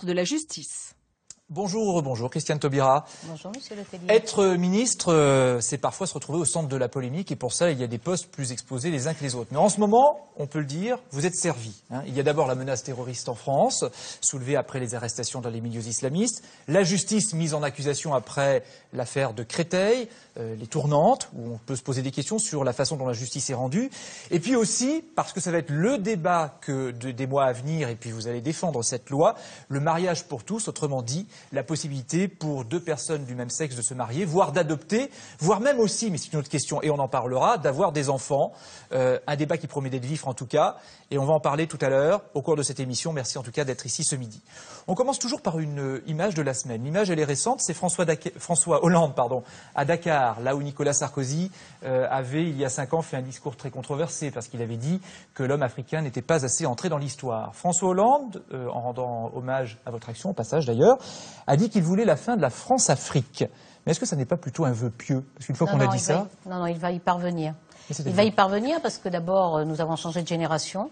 ministre de la Justice. Bonjour, bonjour Christiane Taubira. Bonjour Monsieur Le Tellier. Être ministre, c'est parfois se retrouver au centre de la polémique et pour ça, il y a des postes plus exposés les uns que les autres. Mais en ce moment, on peut le dire, vous êtes servi. Il y a d'abord la menace terroriste en France, soulevée après les arrestations dans les milieux islamistes, la justice mise en accusation après l'affaire de Créteil, les tournantes, où on peut se poser des questions sur la façon dont la justice est rendue, et puis aussi, parce que ça va être le débat des mois à venir, et puis vous allez défendre cette loi, le mariage pour tous, autrement dit, la possibilité pour deux personnes du même sexe de se marier, voire d'adopter, voire même aussi, mais c'est une autre question, et on en parlera, d'avoir des enfants. Un débat qui promet d'être vif en tout cas, et on va en parler tout à l'heure au cours de cette émission. Merci en tout cas d'être ici ce midi. On commence toujours par une image de la semaine. L'image, elle est récente, c'est François Hollande à Dakar, là où Nicolas Sarkozy avait, il y a 5 ans, fait un discours très controversé, parce qu'il avait dit que l'homme africain n'était pas assez entré dans l'histoire. François Hollande, en rendant hommage à votre action, au passage d'ailleurs, a dit qu'il voulait la fin de la France-Afrique. Mais est-ce que ça n'est pas plutôt un vœu pieux? Parce qu'une fois qu'on a dit ça... Non, il va y parvenir. Il va y parvenir parce que d'abord, nous avons changé de génération.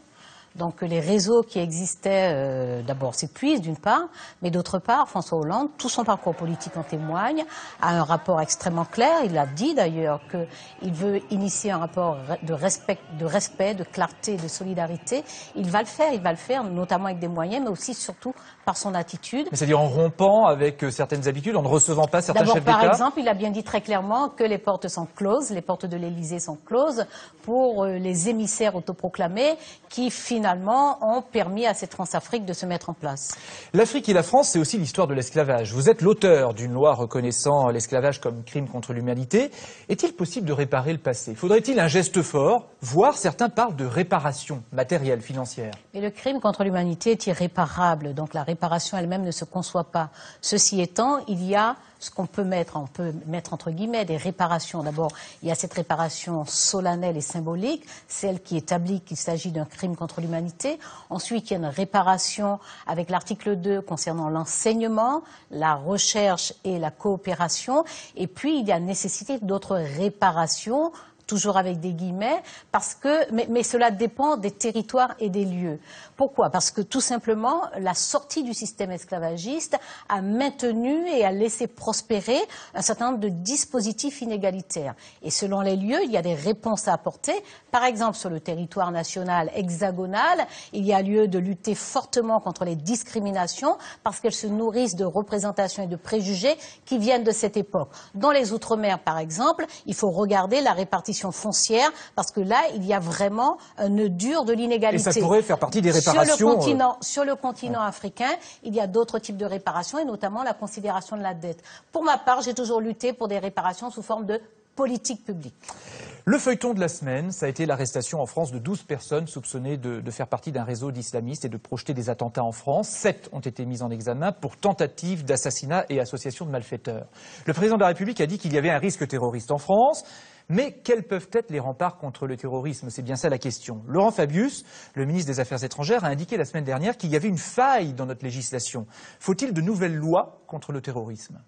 Donc les réseaux qui existaient, d'abord s'épuisent d'une part, mais d'autre part, François Hollande, tout son parcours politique en témoigne, a un rapport extrêmement clair. Il a dit d'ailleurs qu'il veut initier un rapport de respect, de clarté, de solidarité. Il va le faire notamment avec des moyens, mais aussi surtout par son attitude. C'est-à-dire en rompant avec certaines habitudes, en ne recevant pas certains chefs d'État. D'abord, par exemple, il a bien dit très clairement que les portes sont closes, les portes de l'Élysée sont closes pour les émissaires autoproclamés qui finalement ont permis à cette France-Afrique de se mettre en place. L'Afrique et la France, c'est aussi l'histoire de l'esclavage. Vous êtes l'auteur d'une loi reconnaissant l'esclavage comme crime contre l'humanité. Est-il possible de réparer le passé? Faudrait-il un geste fort, voire certains parlent de réparation matérielle, financière? Mais le crime contre l'humanité est irréparable, donc la réparation elle-même ne se conçoit pas. Ceci étant, il y a ce qu'on peut mettre entre guillemets des réparations. D'abord, il y a cette réparation solennelle et symbolique, celle qui établit qu'il s'agit d'un crime contre l'humanité. Ensuite, il y a une réparation avec l'article 2 concernant l'enseignement, la recherche et la coopération. Et puis, il y a nécessité d'autres réparations, toujours avec des guillemets, mais cela dépend des territoires et des lieux. Pourquoi? Parce que tout simplement, la sortie du système esclavagiste a maintenu et a laissé prospérer un certain nombre de dispositifs inégalitaires. Et selon les lieux, il y a des réponses à apporter. Par exemple, sur le territoire national hexagonal, il y a lieu de lutter fortement contre les discriminations parce qu'elles se nourrissent de représentations et de préjugés qui viennent de cette époque. Dans les Outre-mer, par exemple, il faut regarder la répartition foncière, parce que là, il y a vraiment un nœud dur de l'inégalité. Et ça pourrait faire partie des réparations. Sur le continent africain, il y a d'autres types de réparations, et notamment la considération de la dette. Pour ma part, j'ai toujours lutté pour des réparations sous forme de politique publique. Le feuilleton de la semaine, ça a été l'arrestation en France de 12 personnes soupçonnées de faire partie d'un réseau d'islamistes et de projeter des attentats en France. 7 ont été mises en examen pour tentative d'assassinat et association de malfaiteurs. Le président de la République a dit qu'il y avait un risque terroriste en France. Mais quels peuvent être les remparts contre le terrorisme? C'est bien ça la question. Laurent Fabius, le ministre des Affaires étrangères, a indiqué la semaine dernière qu'il y avait une faille dans notre législation. Faut-il de nouvelles lois contre le terrorisme?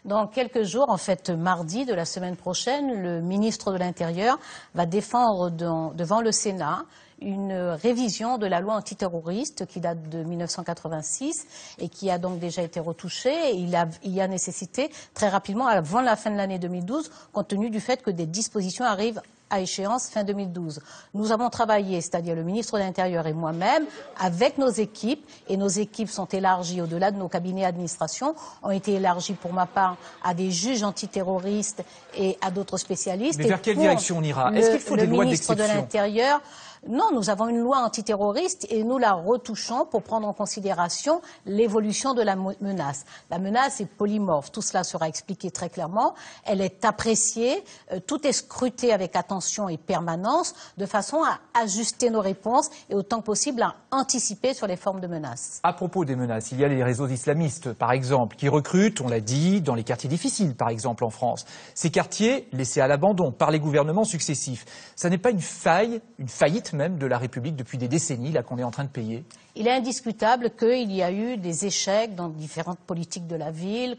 Dans quelques jours, en fait mardi de la semaine prochaine, le ministre de l'Intérieur va défendre devant le Sénat une révision de la loi antiterroriste qui date de 1986 et qui a donc déjà été retouchée. Il y a nécessité très rapidement, avant la fin de l'année 2012, compte tenu du fait que des dispositions arrivent à échéance fin 2012. Nous avons travaillé, c'est-à-dire le ministre de l'Intérieur et moi-même, avec nos équipes, et nos équipes sont élargies au-delà de nos cabinets d'administration, ont été élargies pour ma part à des juges antiterroristes et à d'autres spécialistes. Mais vers quelle direction on ira? Est-ce qu'il faut des lois d'exception? Le ministre de l'Intérieur... Non, nous avons une loi antiterroriste et nous la retouchons pour prendre en considération l'évolution de la menace. La menace est polymorphe, tout cela sera expliqué très clairement. Elle est appréciée, tout est scruté avec attention et permanence, de façon à ajuster nos réponses et autant que possible à anticiper sur les formes de menaces. À propos des menaces, il y a les réseaux islamistes, par exemple, qui recrutent, on l'a dit, dans les quartiers difficiles, par exemple en France. Ces quartiers laissés à l'abandon par les gouvernements successifs. Ça n'est pas une faillite même de la République depuis des décennies, là, qu'on est en train de payer? Il est indiscutable qu'il y a eu des échecs dans différentes politiques de la ville,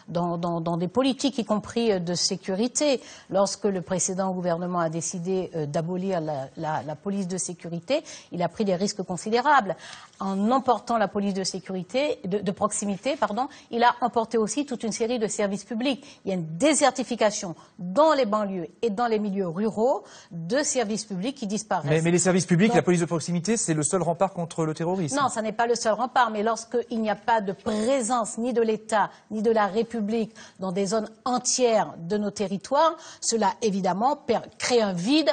dans des politiques y compris de sécurité. Lorsque le précédent gouvernement a décidé d'abolir la police de sécurité, il a pris des risques considérables. En emportant la police de sécurité, de proximité, pardon, il a emporté aussi toute une série de services publics. Il y a une désertification dans les banlieues et dans les milieux ruraux de services publics qui disparaissent. Mais les services publics, la police de proximité, c'est le seul rempart contre le terrorisme. Non, ça n'est pas le seul rempart, mais lorsqu'il n'y a pas de présence ni de l'État, ni de la République dans des zones entières de nos territoires, cela évidemment crée un vide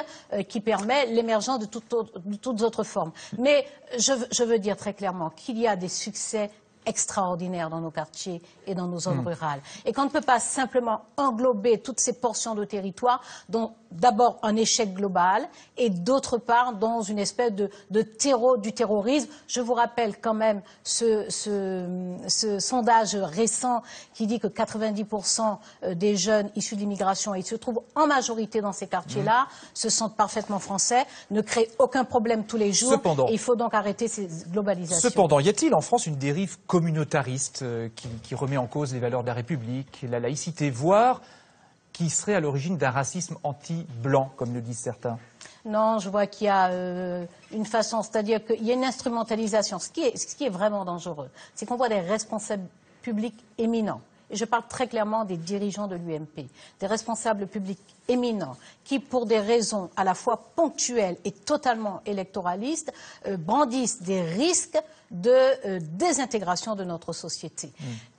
qui permet l'émergence de toutes autres formes. Mais je veux dire très clairement qu'il y a des succès extraordinaires dans nos quartiers et dans nos zones rurales. Et qu'on ne peut pas simplement englober toutes ces portions de territoire dont d'abord un échec global et d'autre part dans une espèce de terreau du terrorisme. Je vous rappelle quand même ce sondage récent qui dit que 90% des jeunes issus de l'immigration, et ils se trouvent en majorité dans ces quartiers-là, se sentent parfaitement français, ne créent aucun problème tous les jours. Cependant, et il faut donc arrêter ces globalisations. Cependant, y a-t-il en France une dérive communautariste qui remet en cause les valeurs de la République, la laïcité, voire qui serait à l'origine d'un racisme anti-blanc, comme le disent certains? Non, je vois qu'il y a une façon, c'est-à-dire qu'il y a une instrumentalisation. Ce qui est vraiment dangereux, c'est qu'on voit des responsables publics éminents. Et je parle très clairement des dirigeants de l'UMP, des responsables publics éminents qui, pour des raisons à la fois ponctuelles et totalement électoralistes, brandissent des risques de désintégration de notre société.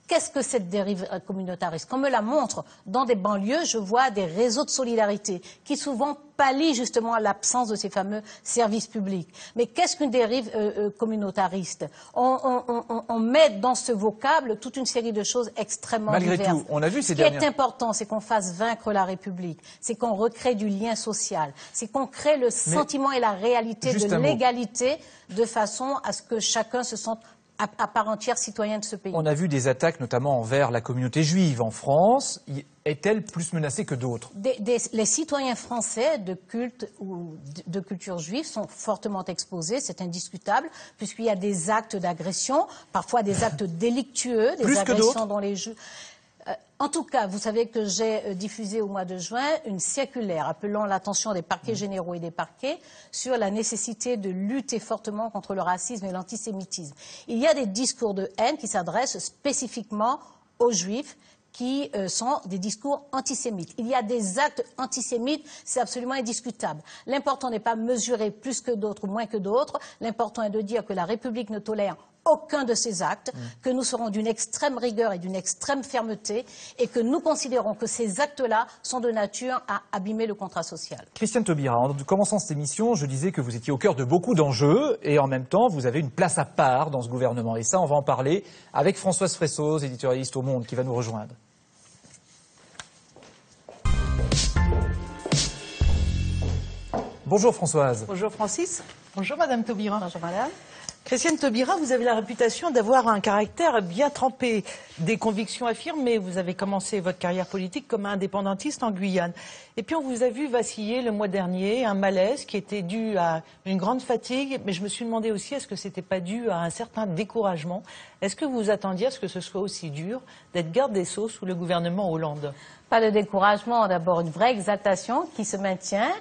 Qu'est-ce que cette dérive communautariste? Qu'on me la montre dans des banlieues, je vois des réseaux de solidarité qui souvent pallient justement l'absence de ces fameux services publics. Mais qu'est-ce qu'une dérive communautariste? On met dans ce vocable toute une série de choses extrêmement diverses. Malgré tout, on a vu ces dernières... Ce qui est important, c'est qu'on fasse vaincre la République, c'est qu'on recrée du lien social, c'est qu'on crée le sentiment et la réalité de l'égalité de façon à ce que chacun se sente à part entière citoyen de ce pays. On a vu des attaques notamment envers la communauté juive en France. Est-elle plus menacée que d'autres? Les citoyens français de culte ou de culture juive sont fortement exposés, c'est indiscutable, puisqu'il y a des actes d'agression, parfois des actes délictueux, des agressions dont les juifs... En tout cas, vous savez que j'ai diffusé au mois de juin une circulaire appelant l'attention des parquets généraux et des parquets sur la nécessité de lutter fortement contre le racisme et l'antisémitisme. Il y a des discours de haine qui s'adressent spécifiquement aux Juifs, qui sont des discours antisémites. Il y a des actes antisémites, c'est absolument indiscutable. L'important n'est pas mesurer plus que d'autres ou moins que d'autres. L'important est de dire que la République ne tolère aucun de ces actes, que nous serons d'une extrême rigueur et d'une extrême fermeté, et que nous considérons que ces actes-là sont de nature à abîmer le contrat social. Christiane Taubira, en commençant cette émission, je disais que vous étiez au cœur de beaucoup d'enjeux, et en même temps, vous avez une place à part dans ce gouvernement. Et ça, on va en parler avec Françoise Fressoz, éditorialiste au Monde, qui va nous rejoindre. Bonjour Françoise. Bonjour Francis. Bonjour Madame Taubira. Bonjour Madame. Christiane Taubira, vous avez la réputation d'avoir un caractère bien trempé, des convictions affirmées. Vous avez commencé votre carrière politique comme indépendantiste en Guyane. Et puis on vous a vu vaciller le mois dernier, un malaise qui était dû à une grande fatigue. Mais je me suis demandé aussi, est-ce que c'était pas dû à un certain découragement? Est-ce que vous vous attendiez à ce que ce soit aussi dur d'être garde des Sceaux sous le gouvernement Hollande? Pas de découragement, d'abord une vraie exaltation qui se maintient.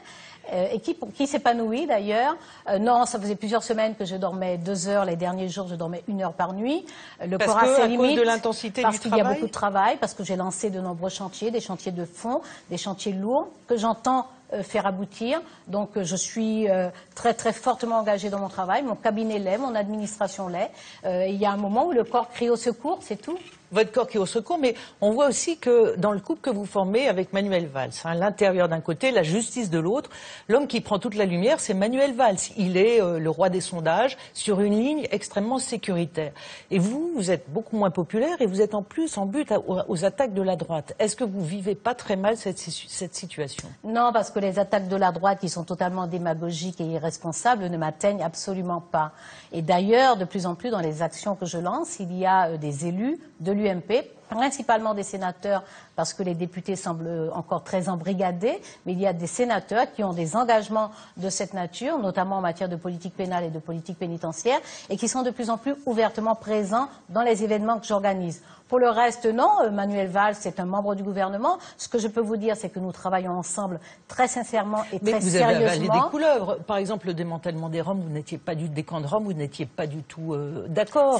Et qui s'épanouit d'ailleurs. Non, ça faisait plusieurs semaines que je dormais 2 heures. Les derniers jours, je dormais 1 heure par nuit. Le corps a ses limites. Cause de l'intensité du travail. Parce qu'il y a beaucoup de travail, parce que j'ai lancé de nombreux chantiers, des chantiers de fond, des chantiers lourds que j'entends faire aboutir. Donc je suis très très fortement engagée dans mon travail. Mon cabinet l'est, mon administration l'est. Il y a un moment où le corps crie au secours, c'est tout. Votre corps qui est au secours, mais on voit aussi que dans le couple que vous formez avec Manuel Valls, l'intérieur d'un côté, la justice de l'autre, l'homme qui prend toute la lumière, c'est Manuel Valls. Il est le roi des sondages sur une ligne extrêmement sécuritaire. Et vous, vous êtes beaucoup moins populaire et vous êtes en plus en but aux attaques de la droite. Est-ce que vous vivez pas très mal cette situation? Non, parce que les attaques de la droite, qui sont totalement démagogiques et irresponsables, ne m'atteignent absolument pas. Et d'ailleurs, de plus en plus dans les actions que je lance, il y a des élus de l'UMP, principalement des sénateurs, parce que les députés semblent encore très embrigadés, mais il y a des sénateurs qui ont des engagements de cette nature, notamment en matière de politique pénale et de politique pénitentiaire, et qui sont de plus en plus ouvertement présents dans les événements que j'organise. Pour le reste, non. Manuel Valls est un membre du gouvernement. Ce que je peux vous dire, c'est que nous travaillons ensemble très sincèrement et très sérieusement. Mais vous avez avalé des couleuvres. Par exemple, le démantèlement des Roms, vous n'étiez pas des camps de Roms, vous n'étiez pas du tout d'accord.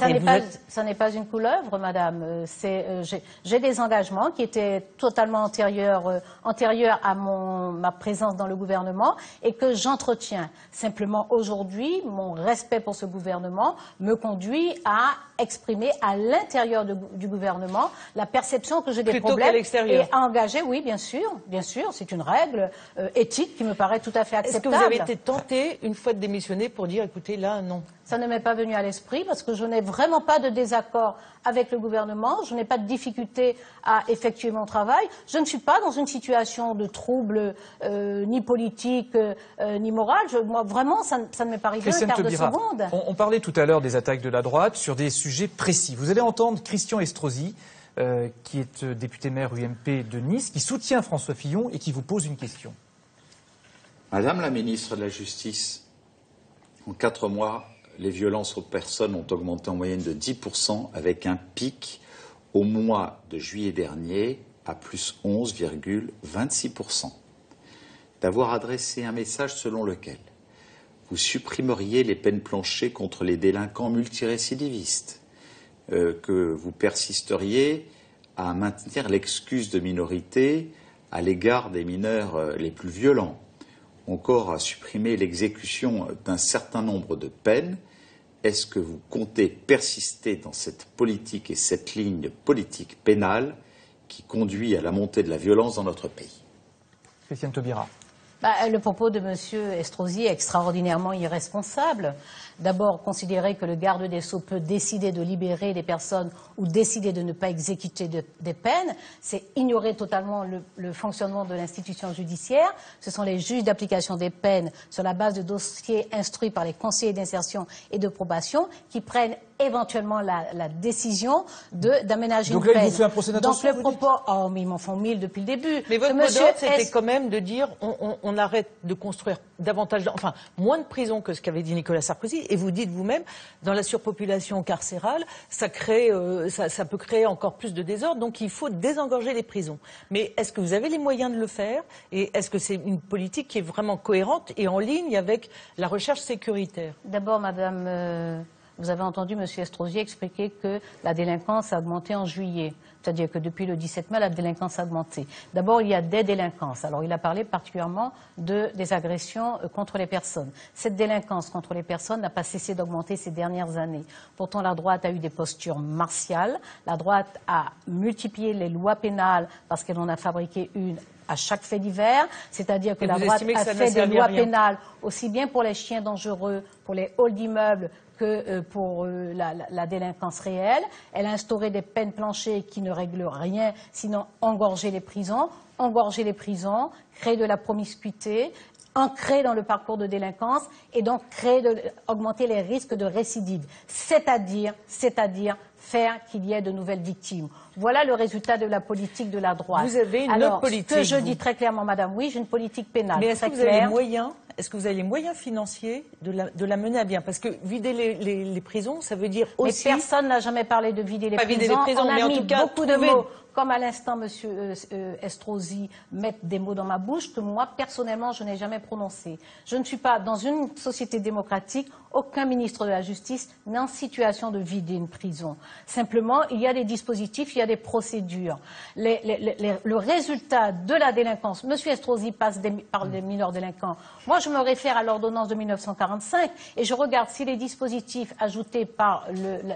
Ça n'est pas une couleuvre, madame. J'ai des engagements qui étaient totalement antérieurs à ma présence dans le gouvernement et que j'entretiens. Simplement, aujourd'hui, mon respect pour ce gouvernement me conduit à exprimer à l'intérieur du gouvernement la perception que j'ai des problèmes et à engager, oui, bien sûr, c'est une règle éthique qui me paraît tout à fait acceptable. Est-ce que vous avez été tenté, une fois de démissionner, pour dire, écoutez, là, non? Ça ne m'est pas venu à l'esprit parce que je n'ai vraiment pas de désaccord avec le gouvernement, je n'ai pas de difficulté à effectuer mon travail, je ne suis pas dans une situation de trouble ni politique ni moral, moi vraiment ça ne m'est pas arrivé un quart de seconde. On parlait tout à l'heure des attaques de la droite sur des sujets précis. Vous allez entendre Christian Estrosi, qui est député maire UMP de Nice, qui soutient François Fillon et qui vous pose une question. Madame la ministre de la Justice, en 4 mois, les violences aux personnes ont augmenté en moyenne de 10%, avec un pic au mois de juillet dernier à plus 11,26%. D'avoir adressé un message selon lequel vous supprimeriez les peines planchers contre les délinquants multirécidivistes, que vous persisteriez à maintenir l'excuse de minorité à l'égard des mineurs les plus violents, encore à supprimer l'exécution d'un certain nombre de peines. Est-ce que vous comptez persister dans cette politique et cette ligne politique pénale qui conduit à la montée de la violence dans notre pays? Christiane Taubira. Le propos de M. Estrosi est extraordinairement irresponsable. D'abord, considérer que le garde des Sceaux peut décider de libérer des personnes ou décider de ne pas exécuter des peines, c'est ignorer totalement le fonctionnement de l'institution judiciaire. Ce sont les juges d'application des peines, sur la base de dossiers instruits par les conseillers d'insertion et de probation, qui prennent éventuellement la décision d'aménager une peine. Donc là, il vous fait un procès d'intention. Donc le propos, mais ils m'en font 1000 depuis le début. Mais votre mot d'ordre, c'était quand même de dire on arrête de construire davantage, moins de prisons que ce qu'avait dit Nicolas Sarkozy. Et vous dites vous-même, dans la surpopulation carcérale, ça peut créer encore plus de désordre. Donc il faut désengorger les prisons. Mais est-ce que vous avez les moyens de le faire? Et est-ce que c'est une politique qui est vraiment cohérente et en ligne avec la recherche sécuritaire? D'abord, madame... Vous avez entendu M. Estrosi expliquer que la délinquance a augmenté en juillet. C'est-à-dire que depuis le 17 mai, la délinquance a augmenté. D'abord, il y a des délinquances. Alors, il a parlé particulièrement des agressions contre les personnes. Cette délinquance contre les personnes n'a pas cessé d'augmenter ces dernières années. Pourtant, la droite a eu des postures martiales. La droite a multiplié les lois pénales parce qu'elle en a fabriqué une à chaque fait divers, c'est-à-dire que la droite a fait des lois pénales aussi bien pour les chiens dangereux, pour les halls d'immeubles, que pour la délinquance réelle. Elle a instauré des peines planchers qui ne règlent rien, sinon engorger les prisons, créer de la promiscuité, ancrer dans le parcours de délinquance et donc augmenter les risques de récidive, c'est-à-dire faire qu'il y ait de nouvelles victimes. Voilà le résultat de la politique de la droite. Vous avez une autre politique. Ce que je dis très clairement, madame, oui, j'ai une politique pénale. Mais est-ce que vous avez les moyens? Est-ce que vous avez les moyens financiers de la mener à bien? Parce que vider les prisons, ça veut dire aussi... Mais personne n'a jamais parlé de vider les prisons. On a mis beaucoup de mots, comme à l'instant M. Estrosi met des mots dans ma bouche que moi, personnellement, je n'ai jamais prononcés. Je ne suis pas, dans une société démocratique, aucun ministre de la Justice n'est en situation de vider une prison. Simplement, il y a des dispositifs, il y a des procédures. Le résultat de la délinquance, M. Estrosi parle des mineurs délinquants. Moi, je me réfère à l'ordonnance de 1945 et je regarde si les dispositifs ajoutés par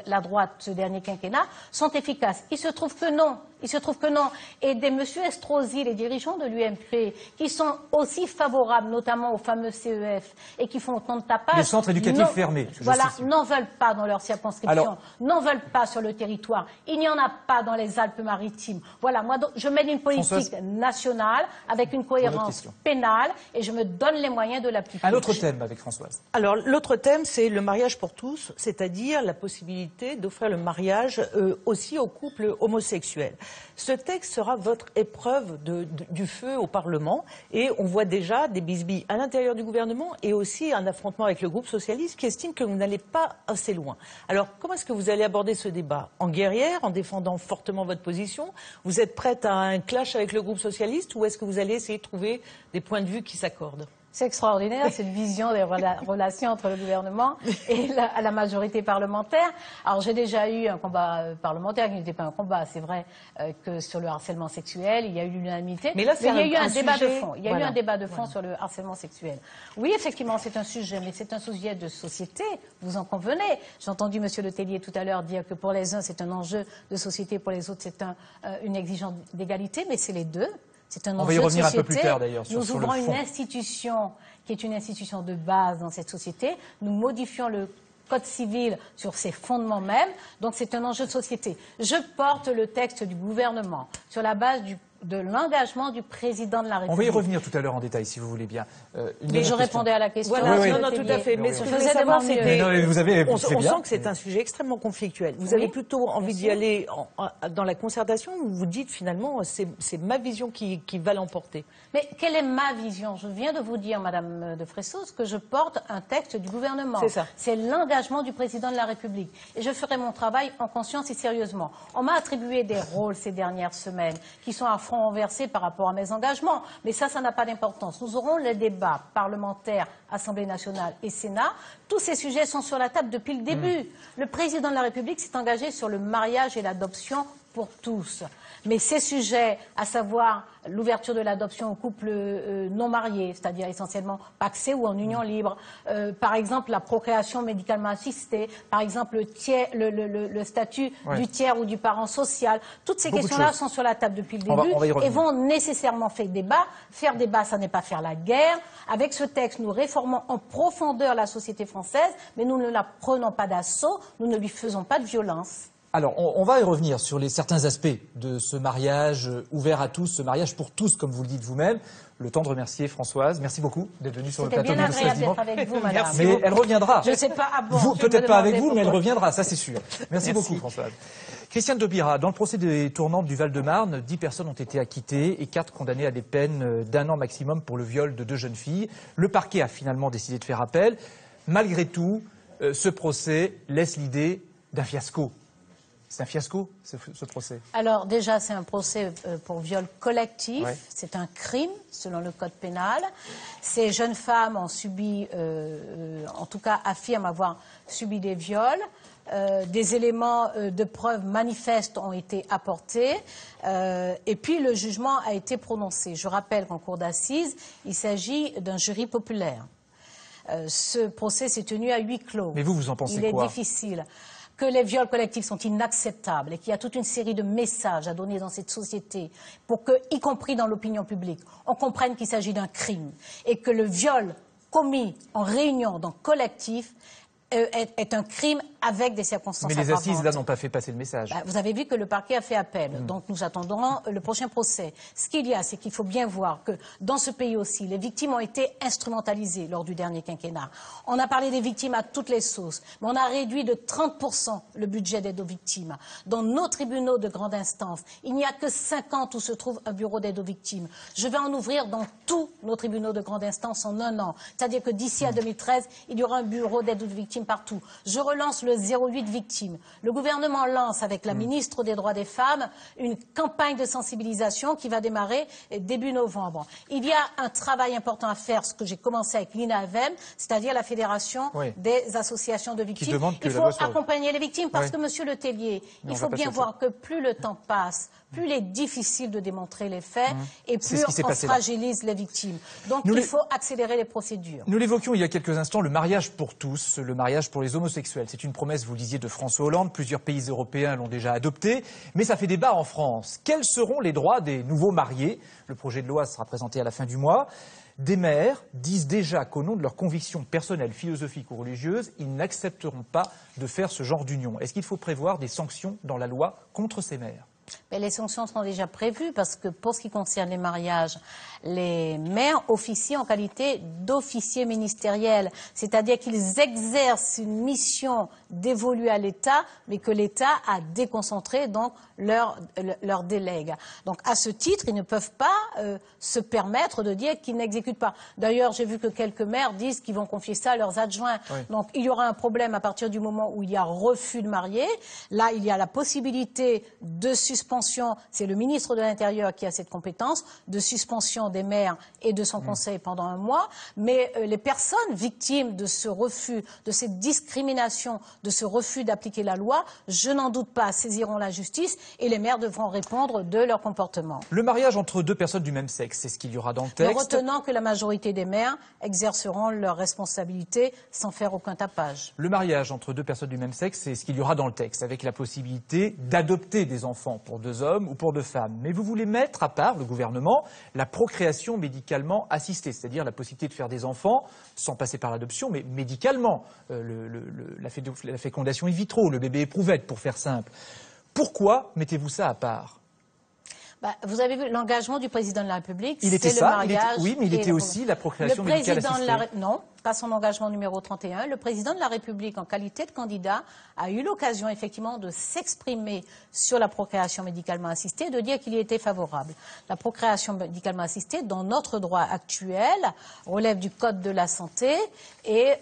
la droite ce dernier quinquennat sont efficaces. Il se trouve que non. Il se trouve que non. Et des monsieur Estrosi, les dirigeants de l'UMP, qui sont aussi favorables, notamment au fameux CEF, et qui font autant de tapage. Les centres éducatifs fermés. Voilà, n'en veulent pas dans leur circonscription, n'en veulent pas sur le territoire. Il n'y en a pas dans les Alpes-Maritimes. Voilà, moi, je mène une politique nationale avec une cohérence pénale et je me donne les moyens de l'appliquer. Un autre thème avec Françoise. Alors, l'autre thème, c'est le mariage pour tous, c'est-à-dire la possibilité d'offrir le mariage aussi aux couples homosexuels. Ce texte sera votre épreuve du feu au Parlement et on voit déjà des bisbilles à l'intérieur du gouvernement et aussi un affrontement avec le groupe socialiste qui estime que vous n'allez pas assez loin. Alors, comment est-ce que vous allez aborder ce débat? En guerrière, en défendant fortement votre position? Vous êtes prête à un clash avec le groupe socialiste ou est-ce que vous allez essayer de trouver des points de vue qui s'accordent? C'est extraordinaire, cette vision des relations entre le gouvernement et la majorité parlementaire. Alors, j'ai déjà eu un combat parlementaire qui n'était pas un combat. C'est vrai que sur le harcèlement sexuel, il y a eu l'unanimité. Mais là, il y a eu un débat de fond. Il y a eu un débat de fond sur le harcèlement sexuel. Oui, effectivement, c'est un sujet, mais c'est un sujet de société. Vous en convenez. J'ai entendu M. Letellier tout à l'heure dire que pour les uns, c'est un enjeu de société, pour les autres, c'est une exigence d'égalité, mais c'est les deux. C'est un enjeu de société. On va y revenir un peu plus tard d'ailleurs. Nous ouvrons une institution qui est une institution de base dans cette société. Nous modifions le Code civil sur ses fondements mêmes. Donc c'est un enjeu de société. Je porte le texte du gouvernement sur la base de l'engagement du président de la République. On va y revenir tout à l'heure en détail, si vous voulez bien. Mais je répondais à la question. Voilà, oui, non, tout à fait. Mais ce que je voulais savoir, c'était... On sent que c'est un sujet extrêmement conflictuel. Vous avez plutôt envie d'y aller dans la concertation ou vous dites finalement, c'est ma vision qui va l'emporter? Mais quelle est ma vision? Je viens de vous dire, Madame de Fressos, que je porte un texte du gouvernement. C'est ça. C'est l'engagement du président de la République. Et je ferai mon travail en conscience et sérieusement. On m'a attribué des rôles ces dernières semaines qui sont à front renversé par rapport à mes engagements. Mais ça n'a pas d'importance. Nous aurons les débats parlementaires, Assemblée nationale et Sénat. Tous ces sujets sont sur la table depuis le début. Le président de la République s'est engagé sur le mariage et l'adoption pour tous. Mais ces sujets, à savoir l'ouverture de l'adoption aux couples non mariés, c'est-à-dire essentiellement pacsés ou en union libre, par exemple la procréation médicalement assistée, par exemple le statut du tiers ou du parent social, toutes ces questions-là sont sur la table depuis le début et vont nécessairement faire débat. Faire débat, ça n'est pas faire la guerre. Avec ce texte, nous réformons en profondeur la société française, mais nous ne la prenons pas d'assaut, nous ne lui faisons pas de violence. Alors, on va y revenir sur certains aspects de ce mariage ouvert à tous, ce mariage pour tous, comme vous le dites vous-même. Le temps de remercier Françoise. Merci beaucoup d'être venue sur le plateau de 12-13 dimanche. Avec vous, madame. Mais elle reviendra. Je ne sais pas. Peut-être pas avec vous, mais elle reviendra, ça c'est sûr. Merci beaucoup, Françoise. Christiane Taubira, dans le procès des tournantes du Val-de-Marne, 10 personnes ont été acquittées et 4 condamnées à des peines d'1 an maximum pour le viol de 2 jeunes filles. Le parquet a finalement décidé de faire appel. Malgré tout, ce procès laisse l'idée d'un fiasco. C'est un fiasco, ce procès? Alors déjà, c'est un procès pour viol collectif. Ouais. C'est un crime, selon le code pénal. Ces jeunes femmes ont subi, en tout cas affirment avoir subi des viols. Des éléments de preuve manifestes ont été apportés. Et puis le jugement a été prononcé. Je rappelle qu'en cour d'assises, il s'agit d'un jury populaire. Ce procès s'est tenu à huis clos. Mais vous en pensez quoi? Il est difficile. Que les viols collectifs sont inacceptables et qu'il y a toute une série de messages à donner dans cette société pour que, y compris dans l'opinion publique, on comprenne qu'il s'agit d'un crime et que le viol commis en réunion, dans collectif, est un crime avec des circonstances aggravantes. Mais les assises, là, n'ont pas fait passer le message. Vous avez vu que le parquet a fait appel. Donc, nous attendrons le prochain procès. Ce qu'il y a, c'est qu'il faut bien voir que, dans ce pays aussi, les victimes ont été instrumentalisées lors du dernier quinquennat. On a parlé des victimes à toutes les sauces, mais on a réduit de 30% le budget d'aide aux victimes. Dans nos tribunaux de grande instance, il n'y a que 50 où se trouve un bureau d'aide aux victimes. Je vais en ouvrir dans tous nos tribunaux de grande instance en 1 an. C'est-à-dire que d'ici à 2013, il y aura un bureau d'aide aux victimes partout. Je relance le 08 victimes. Le gouvernement lance avec la ministre des Droits des Femmes une campagne de sensibilisation qui va démarrer début novembre. Il y a un travail important à faire, ce que j'ai commencé avec l'INAVEM, c'est-à-dire la Fédération des associations de victimes. Il faut accompagner les victimes parce que, Monsieur Letellier, il faut bien voir que plus le temps passe, plus il est difficile de démontrer les faits et plus on fragilise les victimes. Donc il faut accélérer les procédures. Nous l'évoquions il y a quelques instants, le mariage pour tous, le mariage mariage pour les homosexuels. C'est une promesse, vous le disiez, de François Hollande. Plusieurs pays européens l'ont déjà adopté. Mais ça fait débat en France. Quels seront les droits des nouveaux mariés? Le projet de loi sera présenté à la fin du mois. Des maires disent déjà qu'au nom de leurs convictions personnelles, philosophiques ou religieuses, ils n'accepteront pas de faire ce genre d'union. Est-ce qu'il faut prévoir des sanctions dans la loi contre ces maires? Mais les sanctions sont déjà prévues parce que pour ce qui concerne les mariages, les maires officient en qualité d'officiers ministériels, c'est-à-dire qu'ils exercent une mission dévolue à l'État, mais que l'État a déconcentré donc leur délègue. Donc à ce titre, ils ne peuvent pas se permettre de dire qu'ils n'exécutent pas. D'ailleurs, j'ai vu que quelques maires disent qu'ils vont confier ça à leurs adjoints. Oui. Donc il y aura un problème à partir du moment où il y a refus de marier. Là, il y a la possibilité de suspension, c'est le ministre de l'Intérieur qui a cette compétence, de suspension des maires et de son conseil pendant un mois. Mais les personnes victimes de ce refus, de cette discrimination, de ce refus d'appliquer la loi, je n'en doute pas, saisiront la justice et les maires devront répondre de leur comportement. Le mariage entre deux personnes du même sexe, c'est ce qu'il y aura dans le texte. En retenant que la majorité des maires exerceront leurs responsabilités sans faire aucun tapage. Le mariage entre deux personnes du même sexe, c'est ce qu'il y aura dans le texte, avec la possibilité d'adopter des enfants pour deux hommes ou pour deux femmes. Mais vous voulez mettre à part, le gouvernement, la procréation médicalement assistée, c'est-à-dire la possibilité de faire des enfants sans passer par l'adoption, mais médicalement. La fécondation in vitro, le bébé éprouvette, pour faire simple. Pourquoi mettez-vous ça à part? Vous avez vu l'engagement du président de la République, c'est le mariage. Oui, mais il était aussi la procréation médicale assistée. Non, pas son engagement numéro 31. Le président de la République, en qualité de candidat, a eu l'occasion effectivement de s'exprimer sur la procréation médicalement assistée, de dire qu'il y était favorable. La procréation médicalement assistée, dans notre droit actuel, relève du Code de la santé et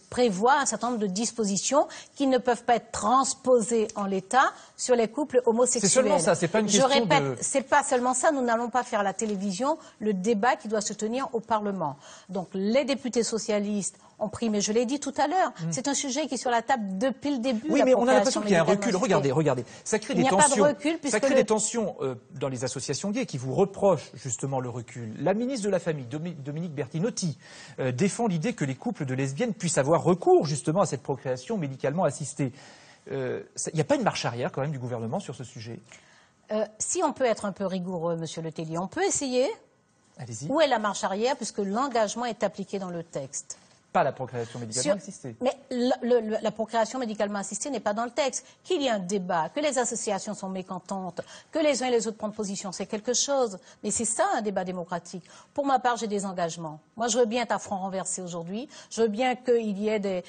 prévoit un certain nombre de dispositions qui ne peuvent pas être transposées en l'état sur les couples homosexuels. C'est seulement ça, c'est pas une question Je répète, c'est pas seulement ça, nous n'allons pas faire à la télévision le débat qui doit se tenir au Parlement. Donc les députés socialistes ont pris, mais je l'ai dit tout à l'heure, c'est un sujet qui est sur la table depuis le début. Oui, mais on a l'impression qu'il y a un recul. Regardez, ça crée des tensions. Il n'y a pas de recul puisque ça crée des tensions dans les associations gays qui vous reprochent justement le recul. La ministre de la Famille, Dominique Bertinotti, défend l'idée que les couples de lesbiennes puissent avoir recours justement à cette procréation médicalement assistée. Il n'y a pas une marche arrière quand même du gouvernement sur ce sujet? Si on peut être un peu rigoureux, Monsieur Letellier, on peut essayer. Allez-y. Où est la marche arrière puisque l'engagement est appliqué dans le texte? Pas la procréation médicalement assistée. Mais la procréation médicalement assistée n'est pas dans le texte. Qu'il y ait un débat, que les associations sont mécontentes, que les uns et les autres prennent position, c'est quelque chose. Mais c'est ça un débat démocratique. Pour ma part, j'ai des engagements. Moi, je veux bien être à front renversé aujourd'hui. Je veux bien qu'il y ait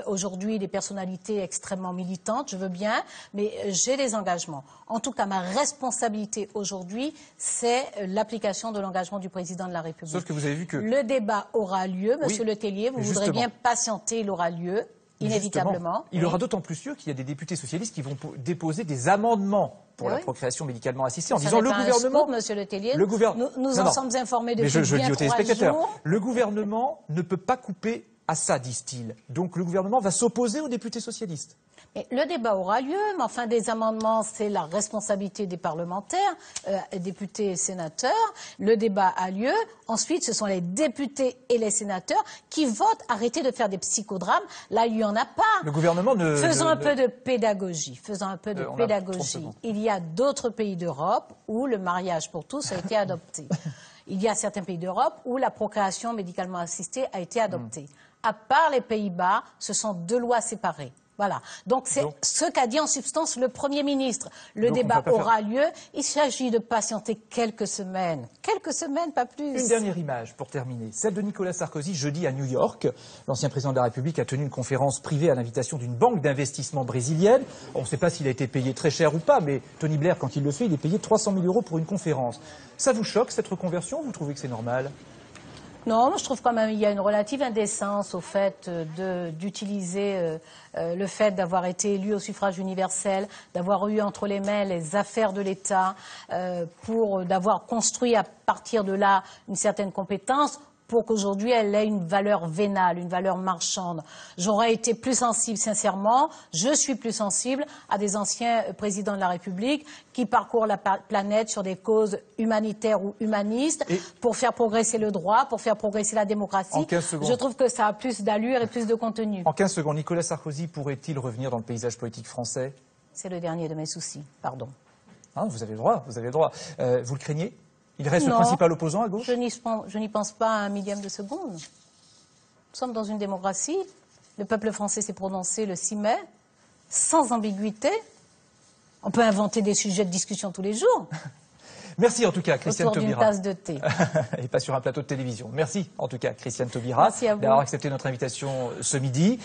aujourd'hui des personnalités extrêmement militantes. Je veux bien, mais j'ai des engagements. En tout cas, ma responsabilité aujourd'hui, c'est l'application de l'engagement du président de la République. Sauf que vous avez vu que le débat aura lieu, Monsieur Letellier. Vous voudrez bien patienter, il aura lieu, inévitablement. Il aura d'autant plus lieu qu'il y a des députés socialistes qui vont déposer des amendements pour la procréation médicalement assistée en disant le gouvernement. Monsieur Letellier, nous en sommes informés depuis je bien dis aux 3 téléspectateurs, jours. Le gouvernement ne peut pas couper à ça, disent-ils. Donc le gouvernement va s'opposer aux députés socialistes. Et le débat aura lieu, mais enfin des amendements, c'est la responsabilité des parlementaires, députés et sénateurs. Le débat a lieu. Ensuite, ce sont les députés et les sénateurs qui votent. Arrêtez de faire des psychodrames. Là, il n'y en a pas. Le gouvernement ne... Faisons un peu de pédagogie. Faisons un peu de pédagogie. Il y a d'autres pays d'Europe où le mariage pour tous a été adopté. Il y a certains pays d'Europe où la procréation médicalement assistée a été adoptée. À part les Pays-Bas, ce sont 2 lois séparées. Voilà. Donc c'est ce qu'a dit en substance le Premier ministre. Le débat aura lieu. Il s'agit de patienter quelques semaines. Quelques semaines, pas plus. Une dernière image pour terminer. Celle de Nicolas Sarkozy jeudi à New York. L'ancien président de la République a tenu une conférence privée à l'invitation d'une banque d'investissement brésilienne. On ne sait pas s'il a été payé très cher ou pas, mais Tony Blair, quand il le fait, il est payé 300 000 € pour une conférence. Ça vous choque, cette reconversion, ou vous trouvez que c'est normal ? Non, moi je trouve quand même qu'il y a une relative indécence au fait d'utiliser le fait d'avoir été élu au suffrage universel, d'avoir eu entre les mains les affaires de l'État, d'avoir construit à partir de là une certaine compétence pour qu'aujourd'hui elle ait une valeur vénale, une valeur marchande. J'aurais été plus sensible, sincèrement, je suis plus sensible à des anciens présidents de la République qui parcourent la planète sur des causes humanitaires ou humanistes pour faire progresser le droit, pour faire progresser la démocratie. En 15 secondes. Je trouve que ça a plus d'allure et plus de contenu. En 15 secondes, Nicolas Sarkozy pourrait-il revenir dans le paysage politique français? C'est le dernier de mes soucis, pardon. Ah, vous avez le droit, vous avez le droit. Vous le craignez? Il reste Non, le principal opposant à gauche? Je n'y pense pas à un millième de seconde. Nous sommes dans une démocratie. Le peuple français s'est prononcé le 6 mai, sans ambiguïté. On peut inventer des sujets de discussion tous les jours. Merci en tout cas, Christiane Autour d'une Taubira. tasse de thé. Et pas sur un plateau de télévision. Merci en tout cas, Christiane Taubira, d'avoir accepté notre invitation ce midi.